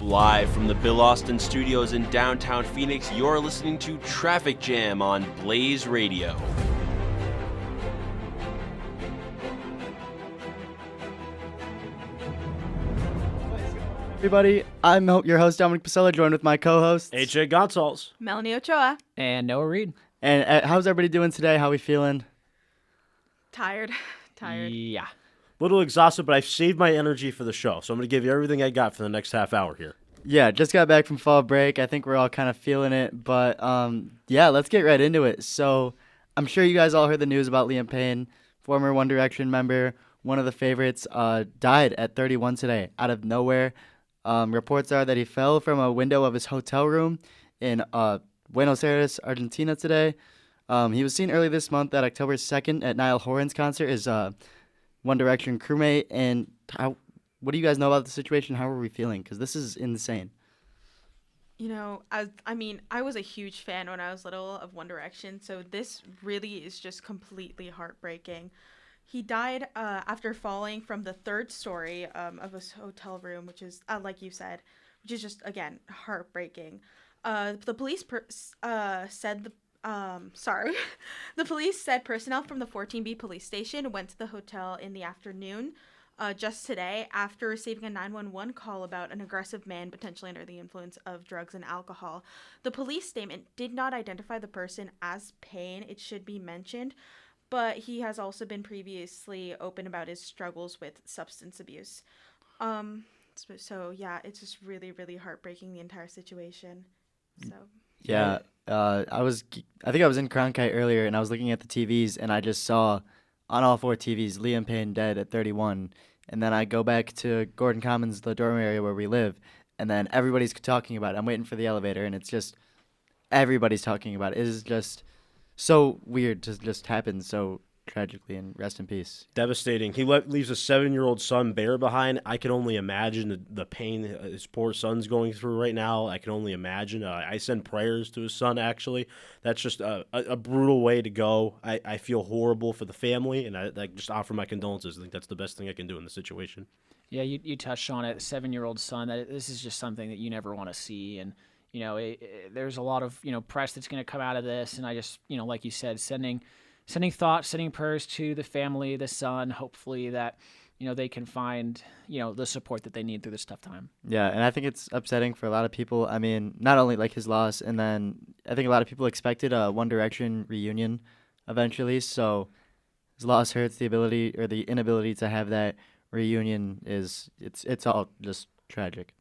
Live from the Bill Austin Studios in downtown Phoenix, you're listening to Traffic Jam on Blaze Radio. Everybody, I'm your host, Dominic Pasella, joined with my co-hosts, AJ Goncalves, Melanie Ochoa, and Noah Reed. And how's everybody doing today? How we feeling? Tired. Yeah. little exhausted, but I've saved my energy for the show, so I'm going to give you everything I got for the next half hour here. Yeah, just got back from fall break. I think we're all kind of feeling it, but yeah, let's get right into it. So I'm sure you guys all heard the news about Liam Payne, former One Direction member, one of the favorites, died at 31 today out of nowhere. Reports are that he fell from a window of his hotel room in Buenos Aires, Argentina today. He was seen early this month at October 2nd at Niall Horan's concert as One Direction crewmate. And what do you guys know about the situation? How are we feeling? Because this is insane. You know, I was a huge fan when I was little of One Direction, so this really is just completely heartbreaking. He died after falling from the third story of his hotel room, which is, like you said, which is just, again, heartbreaking. The police said the police said personnel from the 14B police station went to the hotel in the afternoon just today after receiving a 911 call about an aggressive man potentially under the influence of drugs and alcohol. The police statement did not identify the person as Payne, it should be mentioned, but he has also been previously open about his struggles with substance abuse. So yeah, it's just really, really heartbreaking, the entire situation. So Yeah, I think I was in Cronkite earlier, and I was looking at the TVs, and I just saw on all four TVs Liam Payne dead at 31. And then I go back to Gordon Commons, the dorm area where we live, and then everybody's talking about it. I'm waiting for the elevator, and it's just everybody's talking about it. It is just so weird to just happen so tragically, and rest in peace. Devastating. He leaves a 7-year-old son Bear behind. I can only imagine the pain his poor son's going through right now. I can only imagine. I send prayers to his son, actually. That's just a brutal way to go. I feel horrible for the family, and I just offer my condolences. I think that's the best thing I can do in the situation. Yeah, you touched on it, 7-year-old son. This is just something that you never want to see, and there's a lot of press that's going to come out of this, and I just like you said, sending thoughts, sending prayers to the family, the son, hopefully that, they can find, the support that they need through this tough time. Yeah, and I think it's upsetting for a lot of people. I mean, not only like his loss, and then I think a lot of people expected a One Direction reunion eventually, so his loss hurts. The ability or the inability to have that reunion it's all just tragic.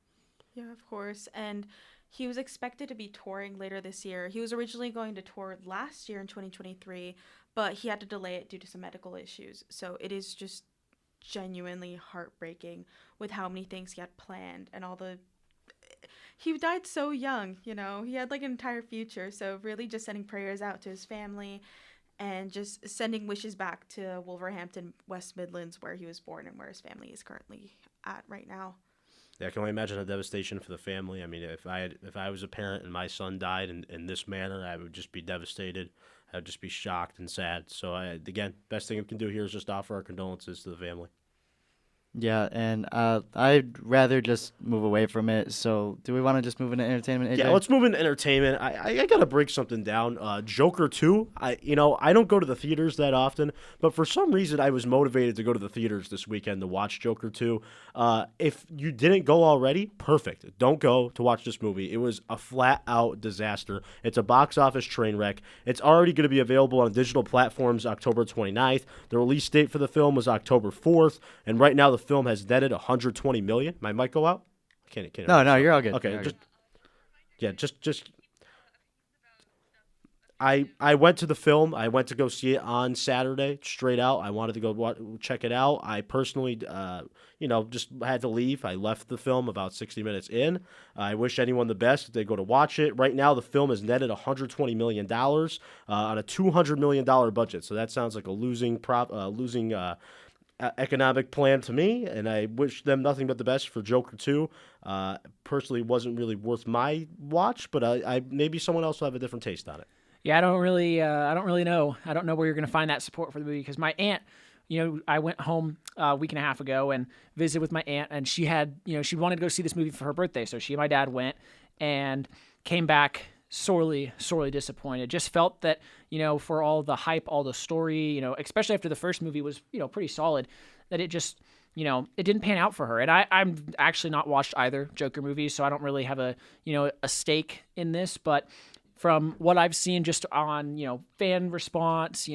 yeah, of course. And he was expected to be touring later this year. He was originally going to tour last year in 2023, but he had to delay it due to some medical issues. So it is just genuinely heartbreaking with how many things he had planned and he died so young, he had like an entire future. So really just sending prayers out to his family and just sending wishes back to Wolverhampton, West Midlands, where he was born and where his family is currently at right now. Yeah, I can only imagine the devastation for the family. I mean, if I was a parent and my son died in this manner, I would just be devastated. I would just be shocked and sad. So, again, best thing we can do here is just offer our condolences to the family. Yeah, and I'd rather just move away from it. So do we want to just move into entertainment, AJ? Yeah, let's move into entertainment. I got to break something down. Joker 2, I don't go to the theaters that often, but for some reason I was motivated to go to the theaters this weekend to watch Joker 2. If you didn't go already, perfect. Don't go to watch this movie. It was a flat-out disaster. It's a box office train wreck. It's already going to be available on digital platforms October 29th. The release date for the film was October 4th, and right now the film has netted $120 million. My mic go out? I can't. No, you're all good. Okay, all just. I went to the film. I went to go see it on Saturday, straight out. I wanted to go check it out. I personally, just had to leave. I left the film about 60 minutes in. I wish anyone the best if they go to watch it. Right now, the film has netted $120 million on a $200 million budget. So that sounds like a losing economic plan to me, and I wish them nothing but the best for Joker 2. Personally, wasn't really worth my watch, but I maybe someone else will have a different taste on it. Yeah, I don't really know. I don't know where you're going to find that support for the movie because my aunt I went home a week and a half ago and visited with my aunt, and she had, she wanted to go see this movie for her birthday. So she and my dad went and came back sorely, sorely disappointed. Just felt that, for all the hype, all the story, especially after the first movie was, pretty solid, that it just, it didn't pan out for her. And I'm actually not watched either Joker movies, so I don't really have a stake in this, but from what I've seen just on, fan response,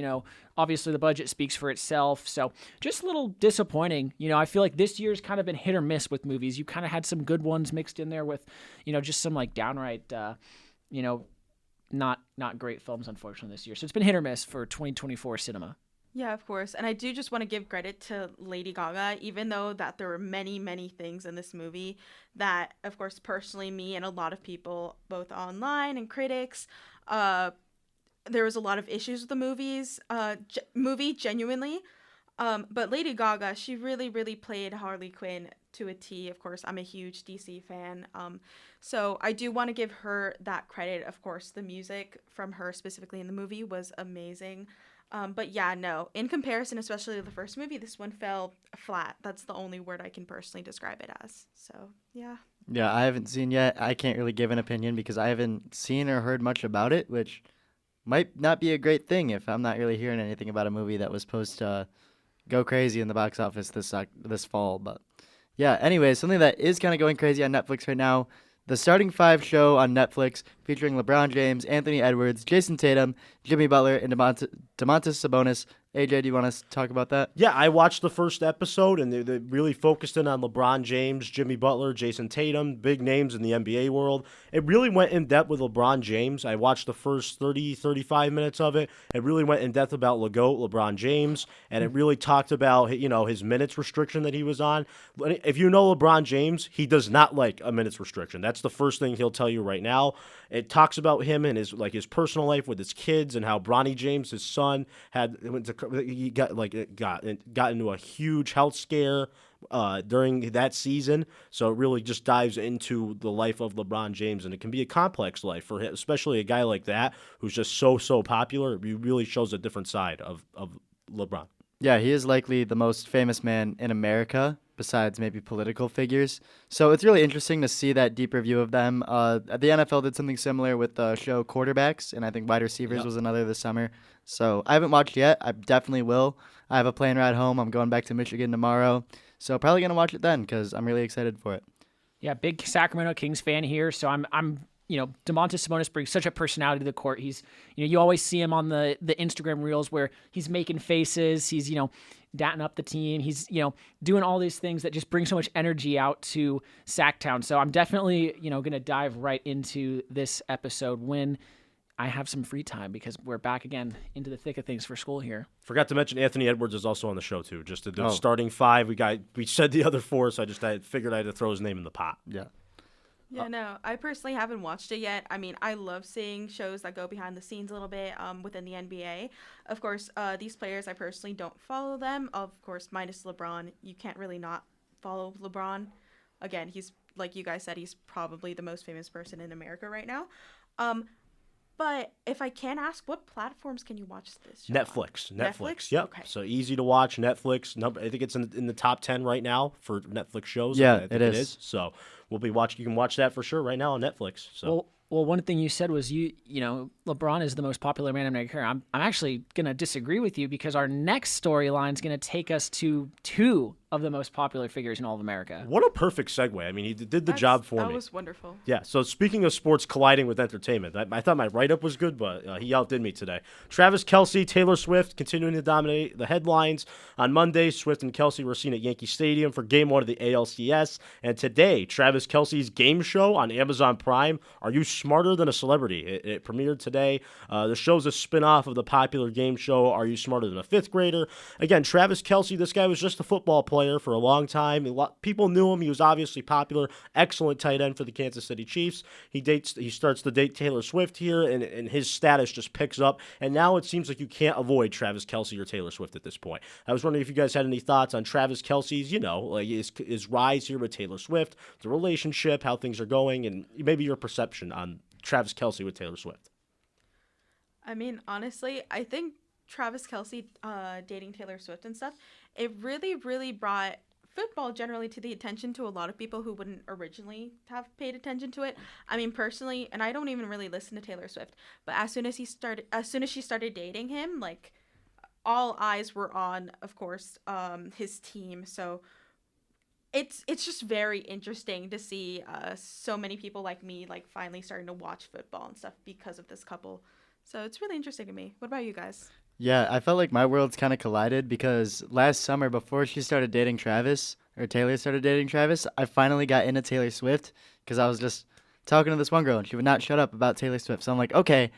obviously the budget speaks for itself. So just a little disappointing. I feel like this year's kind of been hit or miss with movies. You kind of had some good ones mixed in there with, just some like downright, not great films, unfortunately, this year. So it's been hit or miss for 2024 cinema. Yeah, of course. And I do just want to give credit to Lady Gaga, even though that there were many, many things in this movie that, of course, personally, me and a lot of people, both online and critics, there was a lot of issues with the movie, genuinely. But Lady Gaga, she really, really played Harley Quinn to a T. Of course, I'm a huge DC fan. So I do want to give her that credit. Of course, the music from her specifically in the movie was amazing. But yeah, no, in comparison, especially to the first movie, this one fell flat. That's the only word I can personally describe it as. So, yeah. Yeah, I haven't seen yet. I can't really give an opinion because I haven't seen or heard much about it, which might not be a great thing if I'm not really hearing anything about a movie that was supposed to go crazy in the box office this fall. But yeah, anyway, something that is kind of going crazy on Netflix right now, the Starting Five show on Netflix featuring LeBron James, Anthony Edwards, Jason Tatum, Jimmy Butler, and Domantas Sabonis. AJ, do you want to talk about that? Yeah, I watched the first episode, and they really focused in on LeBron James, Jimmy Butler, Jason Tatum, big names in the NBA world. It really went in depth with LeBron James. I watched the first 30, 35 minutes of it. It really went in depth about LeBron James, and it really talked about, his minutes restriction that he was on. If you know LeBron James, he does not like a minutes restriction. That's the first thing he'll tell you right now. It talks about him and his personal life with his kids and how Bronny James, his son, got into a huge health scare during that season. So it really just dives into the life of LeBron James, and it can be a complex life for him, especially a guy like that who's just so popular. It really shows a different side of LeBron. Yeah, he is likely the most famous man in America, besides maybe political figures. So it's really interesting to see that deeper view of them. The NFL did something similar with the show Quarterbacks, and I think Wide Receivers was another this summer. So I haven't watched yet. I definitely will. I have a plane ride home. I'm going back to Michigan tomorrow. So probably going to watch it then because I'm really excited for it. Yeah, big Sacramento Kings fan here. So I'm Domantas Sabonis brings such a personality to the court. He's, you always see him on the Instagram reels where he's making faces. He's, datting up the team. He's, doing all these things that just bring so much energy out to Sacktown. So I'm definitely, going to dive right into this episode when I have some free time because we're back again into the thick of things for school here. Forgot to mention Anthony Edwards is also on the show too. Just the starting five. We said the other four, so I figured I had to throw his name in the pot. Yeah. Yeah, no, I personally haven't watched it yet. I mean, I love seeing shows that go behind the scenes a little bit within the NBA. Of course, these players, I personally don't follow them. Of course, minus LeBron. You can't really not follow LeBron. Again, he's, like you guys said, he's probably the most famous person in America right now. But if I can ask, what platforms can you watch this show Netflix. on? Netflix. Yep. Okay. So easy to watch. Netflix. I think it's in the top 10 right now for Netflix shows. Yeah, I think it is. So we'll be watching. You can watch that for sure right now on Netflix. So. Well, one thing you said was LeBron is the most popular man in America. I'm actually going to disagree with you because our next storyline is going to take us to two of the most popular figures in all of America. What a perfect segue. I mean, he did the job for me. That was wonderful. Yeah, so speaking of sports colliding with entertainment, I thought my write-up was good, but he outdid me today. Travis Kelce, Taylor Swift continuing to dominate the headlines. On Monday, Swift and Kelce were seen at Yankee Stadium for Game 1 of the ALCS. And today, Travis Kelce's game show on Amazon Prime, Are You Smarter Than a Celebrity? It premiered today. The show's a spin-off of the popular game show, Are You Smarter Than a Fifth Grader? Again, Travis Kelce, this guy was just a football player for a long time. People knew him. He was obviously popular. Excellent tight end for the Kansas City Chiefs. He starts to date Taylor Swift here, and his status just picks up. And now it seems like you can't avoid Travis Kelce or Taylor Swift at this point. I was wondering if you guys had any thoughts on Travis Kelce's, his rise here with Taylor Swift, the relationship, how things are going, and maybe your perception on Travis Kelce with Taylor Swift. I mean, honestly, I think Travis Kelce dating Taylor Swift and stuff, it really, really brought football generally to the attention to a lot of people who wouldn't originally have paid attention to it. I mean, personally, and I don't even really listen to Taylor Swift, but as soon as she started dating him, like all eyes were on, of course, his team. So it's just very interesting to see so many people like me like finally starting to watch football and stuff because of this couple. So it's really interesting to me. What about you guys? Yeah, I felt like my worlds kind of collided because last summer, before she started dating Travis, or Taylor started dating Travis, I finally got into Taylor Swift because I was just talking to this one girl and she would not shut up about Taylor Swift. So I'm like, okay,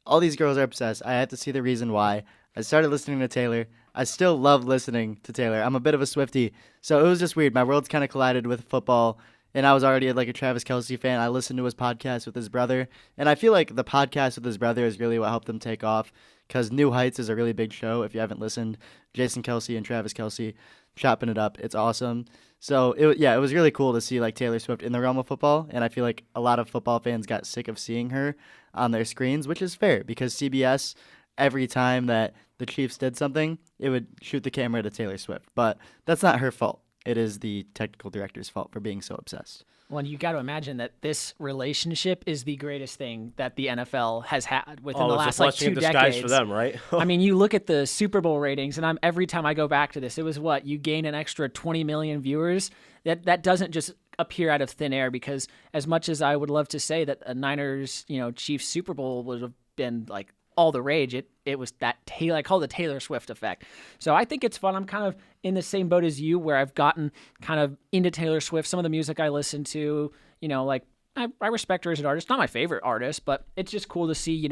all these girls are obsessed. I had to see the reason why. I started listening to Taylor. I still love listening to Taylor. I'm a bit of a Swiftie, so it was just weird. My worlds kind of collided with football, and I was already like a Travis Kelce fan. I listened to his podcast with his brother, and I feel like the podcast with his brother is really what helped him take off because New Heights is a really big show. If you haven't listened, Jason Kelce and Travis Kelce chopping it up. It's awesome. So, it was really cool to see like Taylor Swift in the realm of football, and I feel like a lot of football fans got sick of seeing her on their screens, which is fair because CBS, every time that the Chiefs did something, it would shoot the camera to Taylor Swift. But that's not her fault. It is the technical director's fault for being so obsessed. Well, you got to imagine that this relationship is the greatest thing that the NFL has had within the last like 2 decades. For them, right? I mean, you look at the Super Bowl ratings, and every time I go back to this, it was what you gain an extra 20 million viewers. That doesn't just appear out of thin air because as much as I would love to say that a Niners, Chiefs Super Bowl would have been like all the rage, it was that I call it the Taylor Swift effect. So I think it's fun. I'm kind of in the same boat as you where I've gotten kind of into Taylor Swift. Some of the music I listen to, like I respect her as an artist. Not my favorite artist, but it's just cool to see,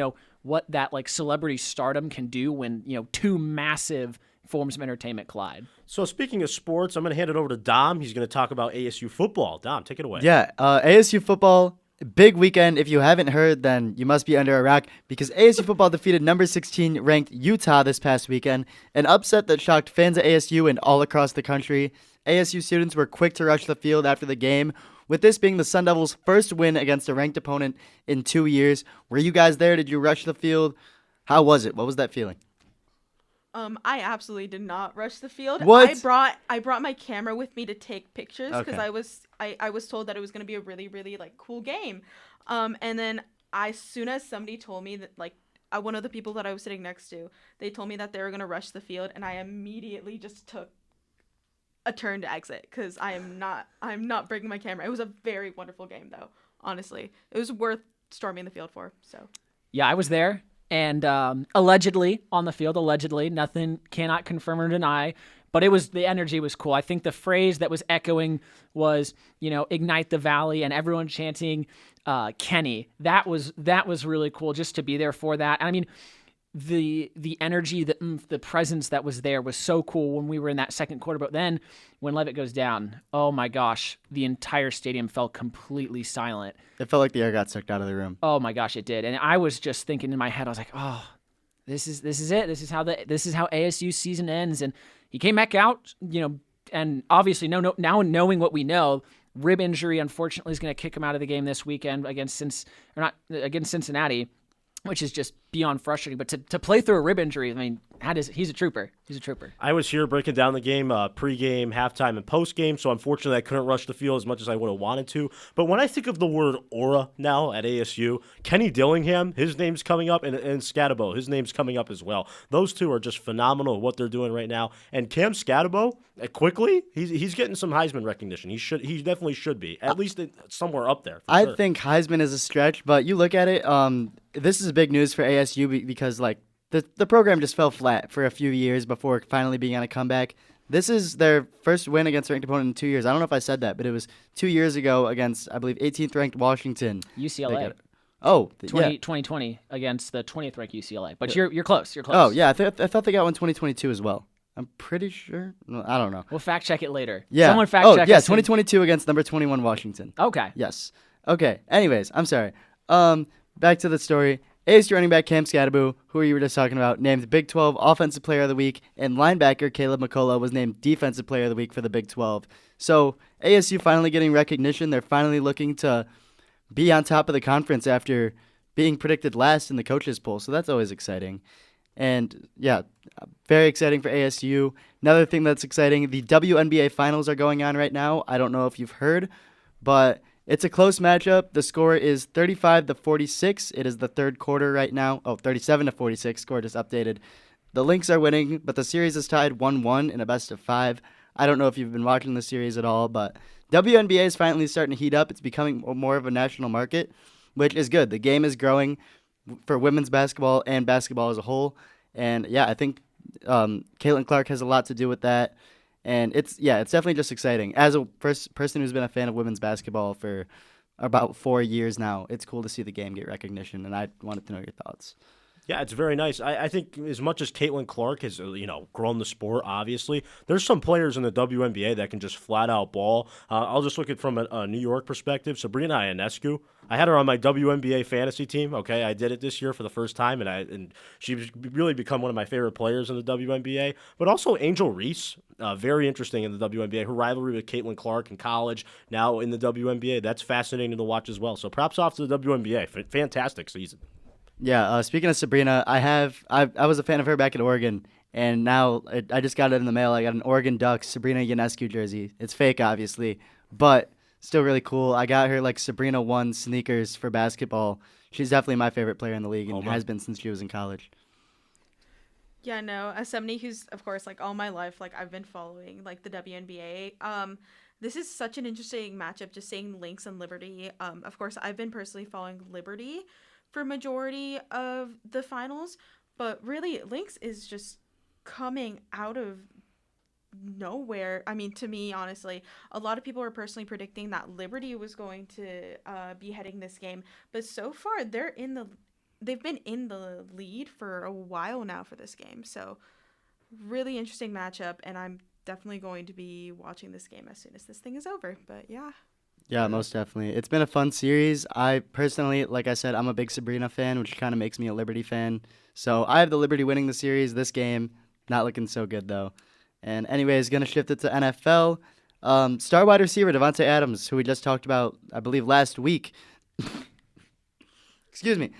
what that like celebrity stardom can do when, two massive forms of entertainment collide. So speaking of sports, I'm going to hand it over to Dom. He's going to talk about ASU football. Dom, take it away. Yeah, ASU football. Big weekend. If you haven't heard, then you must be under a rock because ASU football defeated number 16 ranked Utah this past weekend, an upset that shocked fans at ASU and all across the country. ASU students were quick to rush the field after the game, with this being the Sun Devils' first win against a ranked opponent in 2 years. Were you guys there? Did you rush the field? How was it? What was that feeling? I absolutely did not rush the field. What? I brought my camera with me to take pictures because Okay. I was told that it was going to be a really, really like cool game. And then as soon as somebody told me that like one of the people that I was sitting next to, they told me that they were going to rush the field, and I immediately just took a turn to exit because I'm not bringing my camera. It was a very wonderful game though. Honestly, it was worth storming the field for. So. Yeah, I was there. And allegedly on the field, nothing cannot confirm or deny, but the energy was cool. I think the phrase that was echoing was, ignite the valley, and everyone chanting Kenny. That was really cool just to be there for that. And I mean, the energy, the presence that was there was so cool when we were in that second quarter. But then when Levitt goes down, oh my gosh, the entire stadium fell completely silent. It felt like the air got sucked out of the room. Oh my gosh, it did. And I was just thinking in my head, I was like, oh, this is it. This is how ASU season ends. And he came back out, and obviously now knowing what we know, rib injury unfortunately is going to kick him out of the game this weekend against Cincinnati, which is just beyond frustrating. But to play through a rib injury, I mean, he's a trooper. He's a trooper. I was here breaking down the game, pregame, halftime, and postgame, so unfortunately I couldn't rush the field as much as I would have wanted to. But when I think of the word aura now at ASU, Kenny Dillingham, his name's coming up, and Scatabo, his name's coming up as well. Those two are just phenomenal at what they're doing right now. And Cam Scatabo, quickly, he's getting some Heisman recognition. He definitely should be, at least somewhere up there. I think Heisman is a stretch, but you look at it, this is big news for ASU because like the program just fell flat for a few years before finally being on a comeback. This is their first win against a ranked opponent in 2 years. I don't know if I said that, but it was 2 years ago against, I believe, 18th ranked Washington. UCLA. 2020 against the 20th ranked UCLA. But you're close. You're close. Oh, yeah. I thought they got one 2022 as well. I'm pretty sure. No, I don't know. We'll fact check it later. Yeah. Someone fact check. Yeah, 2022 against number 21 Washington. Okay. Yes. Okay. Anyways, I'm sorry. Back to the story. ASU running back Cam Scatabo, who you were just talking about, named Big 12 Offensive Player of the Week, and linebacker Caleb McCullough was named Defensive Player of the Week for the Big 12. So ASU finally getting recognition. They're finally looking to be on top of the conference after being predicted last in the coaches poll. So that's always exciting. And yeah, very exciting for ASU. Another thing that's exciting, the WNBA finals are going on right now. I don't know if you've heard, but it's a close matchup. The score is 35-46. It is the third quarter right now. 37-46. Score just updated. The Lynx are winning, but the series is tied 1-1 in a best of 5. I don't know if you've been watching the series at all, but WNBA is finally starting to heat up. It's becoming more of a national market, which is good. The game is growing for women's basketball and basketball as a whole. And yeah, I think Caitlin Clark has a lot to do with that. And it's definitely just exciting. As a person who's been a fan of women's basketball for about 4 years now, it's cool to see the game get recognition. And I wanted to know your thoughts. Yeah, it's very nice. I think as much as Caitlin Clark has, grown the sport, obviously, there's some players in the WNBA that can just flat out ball. I'll just look at it from a New York perspective. Sabrina Ionescu, I had her on my WNBA fantasy team. Okay, I did it this year for the first time, and she's really become one of my favorite players in the WNBA. But also Angel Reese, very interesting in the WNBA. Her rivalry with Caitlin Clark in college, now in the WNBA, that's fascinating to watch as well. So props off to the WNBA. Fantastic season. Yeah, speaking of Sabrina, I was a fan of her back at Oregon, and now I just got it in the mail. I got an Oregon Ducks Sabrina Ionescu jersey. It's fake, obviously, but still really cool. I got her Sabrina 1 sneakers for basketball. She's definitely my favorite player in the league and has been since she was in college. Yeah, no, as somebody who's, of course, all my life, I've been following, the WNBA. This is such an interesting matchup, just seeing Lynx and Liberty. Of course, I've been personally following Liberty for majority of the finals, but really Lynx is just coming out of nowhere. I mean, to me, honestly, a lot of people were personally predicting that Liberty was going to be heading this game, but so far they've been in the lead for a while now for this game. So really interesting matchup, and I'm definitely going to be watching this game as soon as this thing is over. But yeah. Yeah, most definitely. It's been a fun series. I personally, like I said, I'm a big Sabrina fan, which kind of makes me a Liberty fan. So I have the Liberty winning the series. This game, not looking so good, though. And anyways, going to shift it to NFL. Star wide receiver Davante Adams, who we just talked about, I believe, last week. Excuse me.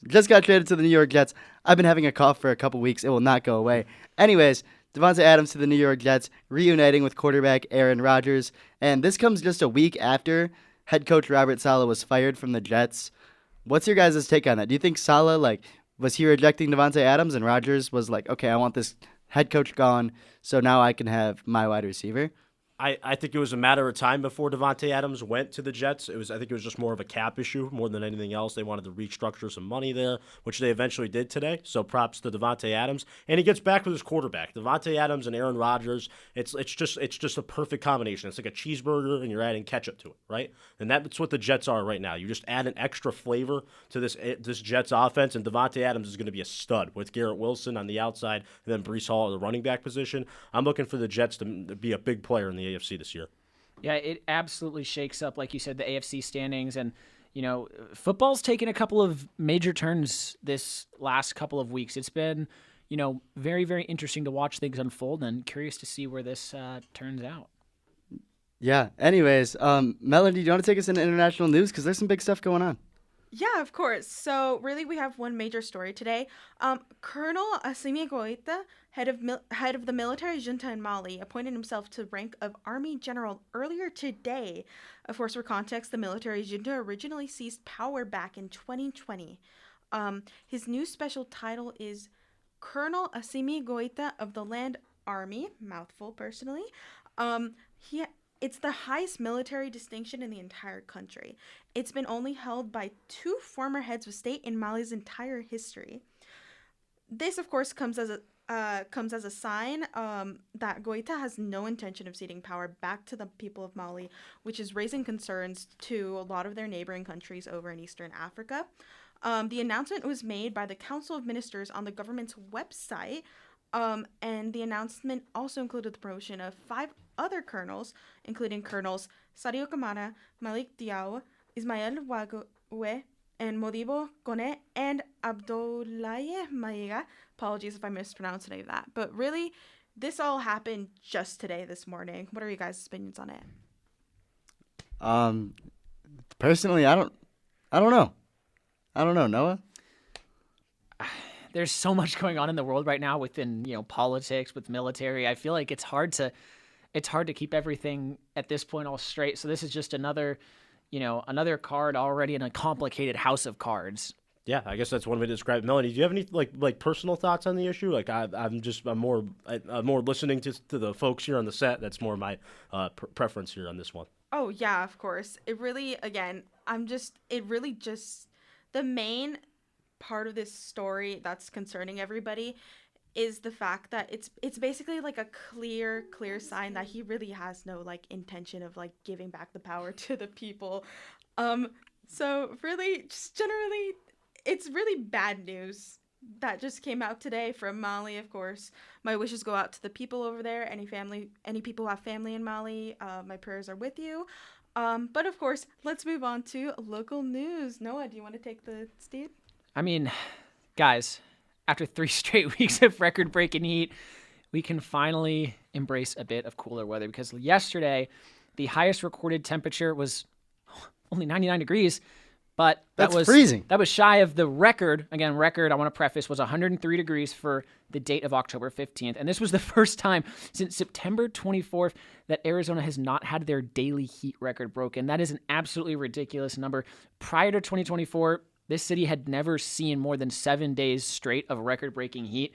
Just got traded to the New York Jets. I've been having a cough for a couple weeks. It will not go away. Anyways, Davante Adams to the New York Jets, reuniting with quarterback Aaron Rodgers. And this comes just a week after head coach Robert Saleh was fired from the Jets. What's your guys' take on that? Do you think Saleh, was he rejecting Davante Adams and Rodgers was like, okay, I want this head coach gone, so now I can have my wide receiver? I think it was a matter of time before Davante Adams went to the Jets. I think it was just more of a cap issue more than anything else. They wanted to restructure some money there, which they eventually did today. So props to Davante Adams, and he gets back with his quarterback, Davante Adams and Aaron Rodgers. It's just a perfect combination. It's like a cheeseburger, and you're adding ketchup to it, right? And that's what the Jets are right now. You just add an extra flavor to this Jets offense, and Davante Adams is going to be a stud with Garrett Wilson on the outside, and then Breece Hall at the running back position. I'm looking for the Jets to be a big player in the AFC this year. Yeah, it absolutely shakes up, like you said, the AFC standings. And, football's taken a couple of major turns this last couple of weeks. It's been, very, very interesting to watch things unfold and curious to see where this turns out. Yeah. Anyways, Melanie, do you want to take us into international news? Because there's some big stuff going on. Yeah, of course. So really, we have one major story today. Colonel Assimi Goïta, head of the military junta in Mali, appointed himself to rank of army general earlier today. Of course, for context, the military junta originally seized power back in 2020. His new special title is Colonel Assimi Goïta of the Land Army. Mouthful, personally. It's the highest military distinction in the entire country. It's been only held by 2 former heads of state in Mali's entire history. This, of course, comes as a sign that Goïta has no intention of ceding power back to the people of Mali, which is raising concerns to a lot of their neighboring countries over in Eastern Africa. The announcement was made by the Council of Ministers on the government's website, and the announcement also included the promotion of 5 other colonels, including Colonels Sadio Kamara, Malik Diaw, Ismael Wagowe, and Modibo Kone, and Abdoulaye Maiga. Apologies if I mispronounced any of that. But really, this all happened just today, this morning. What are you guys' opinions on it? Personally, I don't know. Noah? there's so much going on in the world right now within, politics, with military. I feel like it's hard to keep everything at this point all straight. So this is just another card already in a complicated house of cards. Yeah, I guess that's one way to describe it. Melanie, do you have any like personal thoughts on the issue? Like I'm more listening to the folks here on the set. That's more my preference here on this one. Oh yeah, of course. It really just the main part of this story that's concerning everybody is the fact that it's basically like a clear sign that he really has no like intention of like giving back the power to the people. So really, just generally, it's really bad news that just came out today from Mali. Of course, my wishes go out to the people over there. Any people who have family in Mali, my prayers are with you. But of course, let's move on to local news. Noah, do you want to take the steed? I mean, guys, after 3 straight weeks of record-breaking heat, we can finally embrace a bit of cooler weather, because yesterday the highest recorded temperature was only 99 degrees. But that was freezing. That was shy of the record. Again, record, I want to preface, was 103 degrees for the date of October 15th. And this was the first time since September 24th that Arizona has not had their daily heat record broken. That is an absolutely ridiculous number. Prior to 2024, this city had never seen more than 7 days straight of record-breaking heat.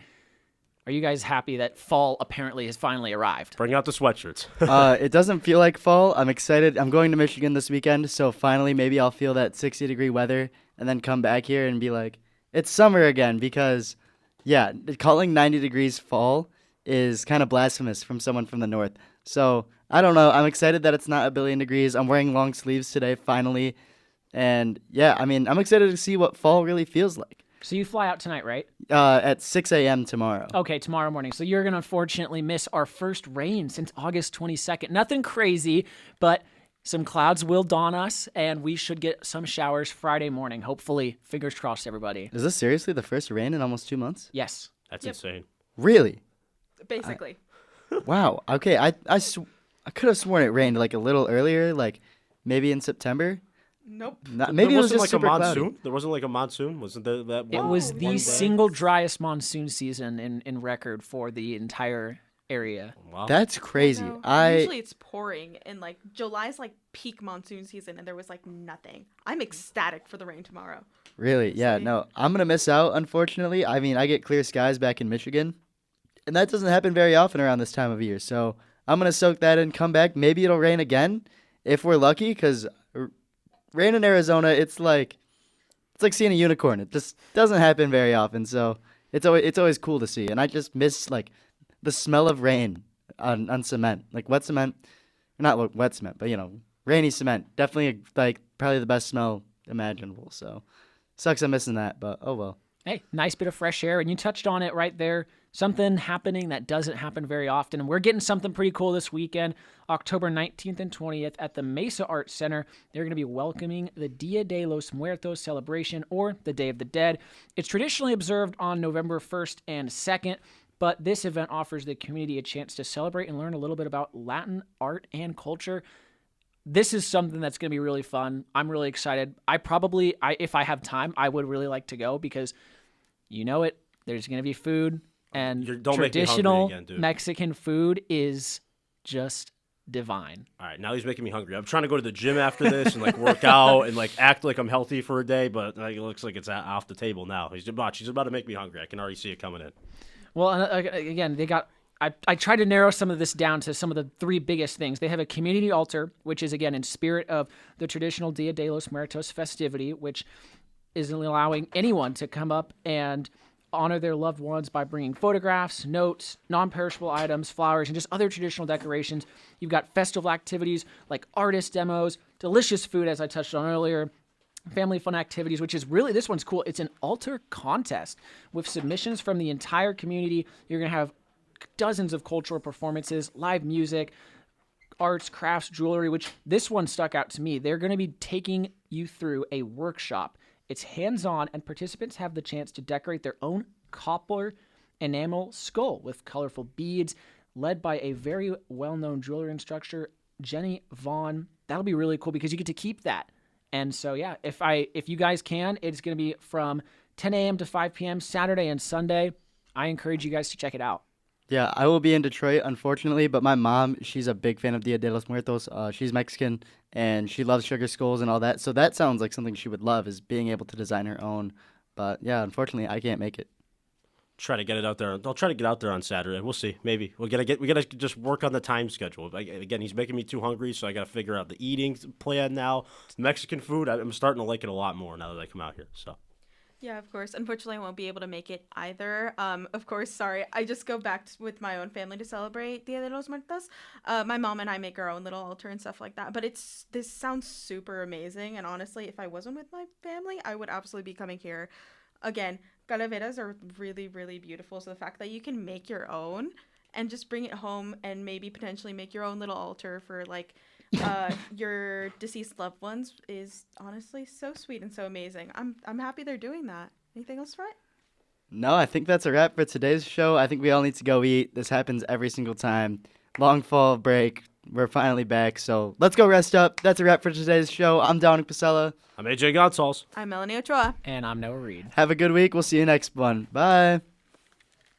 Are you guys happy that fall apparently has finally arrived? Bring out the sweatshirts. It doesn't feel like fall. I'm excited. I'm going to Michigan this weekend, so finally maybe I'll feel that 60-degree weather and then come back here and be like, it's summer again, because, yeah, calling 90 degrees fall is kind of blasphemous from someone from the north. So, I don't know. I'm excited that it's not 1 billion degrees. I'm wearing long sleeves today, finally. And, yeah, I mean, I'm excited to see what fall really feels like. So you fly out tonight, right? At 6 a.m. tomorrow. Okay, tomorrow morning. So you're going to unfortunately miss our first rain since August 22nd. Nothing crazy, but some clouds will dawn us, and we should get some showers Friday morning. Hopefully, fingers crossed, everybody. Is this seriously the first rain in almost 2 months? Yes. That's Yep. insane. Really? Basically. Wow. Okay, I could have sworn it rained like a little earlier, like maybe in September. Nope. Maybe it was wasn't just like super a monsoon. cloudy. There wasn't like a monsoon. Wasn't there that It one? was one the day. single driest monsoon season in record for the entire area. Wow. That's crazy. No, usually it's pouring, and like July's like peak monsoon season, and there was like nothing. I'm ecstatic for the rain tomorrow. Really, yeah, See? no, I'm gonna miss out, unfortunately. I mean, I get clear skies back in Michigan, and that doesn't happen very often around this time of year. So I'm gonna soak that in, come back. Maybe it'll rain again if we're lucky, because rain in Arizona, it's like seeing a unicorn. It just doesn't happen very often. So it's always cool to see, and I just miss like the smell of rain on cement, like wet cement, not wet cement, but rainy cement. Definitely like probably the best smell imaginable. So sucks I'm missing that, but oh well. Hey, nice bit of fresh air, and you touched on it right there. Something happening that doesn't happen very often, and we're getting something pretty cool this weekend, October 19th and 20th at the Mesa Arts Center. They're going to be welcoming the Dia de los Muertos celebration, or the Day of the Dead. It's traditionally observed on November 1st and 2nd, but this event offers the community a chance to celebrate and learn a little bit about Latin art and culture. This is something that's going to be really fun. I'm really excited. If I have time, I would really like to go, because there's going to be food, and Don't make me hungry traditional again, dude. Mexican food is just divine. All right, now he's making me hungry. I'm trying to go to the gym after this and like work out and like act like I'm healthy for a day, but like, it looks like it's off the table now. He's about to make me hungry. I can already see it coming in. Well, again, I tried to narrow some of this down to some of the 3 biggest things. They have a community altar, which is, again, in spirit of the traditional Dia de los Muertos festivity, which is allowing anyone to come up and honor their loved ones by bringing photographs, notes, non-perishable items, flowers, and just other traditional decorations. You've got festival activities like artist demos, delicious food, as I touched on earlier, family fun activities, which is really, this one's cool. It's an altar contest with submissions from the entire community. You're going to have dozens of cultural performances, live music, arts, crafts, jewelry, which this one stuck out to me. They're going to be taking you through a workshop. It's hands-on, and participants have the chance to decorate their own copper enamel skull with colorful beads, led by a very well-known jewelry instructor, Jenny Vaughn. That'll be really cool because you get to keep that. And so, yeah, if you guys can, it's going to be from 10 a.m. to 5 p.m. Saturday and Sunday. I encourage you guys to check it out. Yeah, I will be in Detroit, unfortunately, but my mom, she's a big fan of Dia de los Muertos. She's Mexican, and she loves sugar skulls and all that. So that sounds like something she would love, is being able to design her own. But yeah, unfortunately, I can't make it. Try to get it out there. I'll try to get out there on Saturday. We'll see. Maybe we gotta just work on the time schedule. Again, he's making me too hungry, so I gotta figure out the eating plan now. Mexican food, I'm starting to like it a lot more now that I come out here. So. Yeah, of course. Unfortunately, I won't be able to make it either. Of course, sorry. I just go back with my own family to celebrate Dia de los Muertos. My mom and I make our own little altar and stuff like that. But this sounds super amazing. And honestly, if I wasn't with my family, I would absolutely be coming here. Again, calaveras are really, really beautiful. So the fact that you can make your own and just bring it home and maybe potentially make your own little altar for like your deceased loved ones is honestly so sweet and so amazing. I'm happy they're doing that. Anything else, Fred? No, I think that's a wrap for today's show. I think we all need to go eat. This happens every single time. Long fall break. We're finally back, so let's go rest up. That's a wrap for today's show. I'm Dominic Pasella. I'm AJ Goncalves. I'm Melanie Ochoa. And I'm Noah Reed. Have a good week. We'll see you next one. Bye.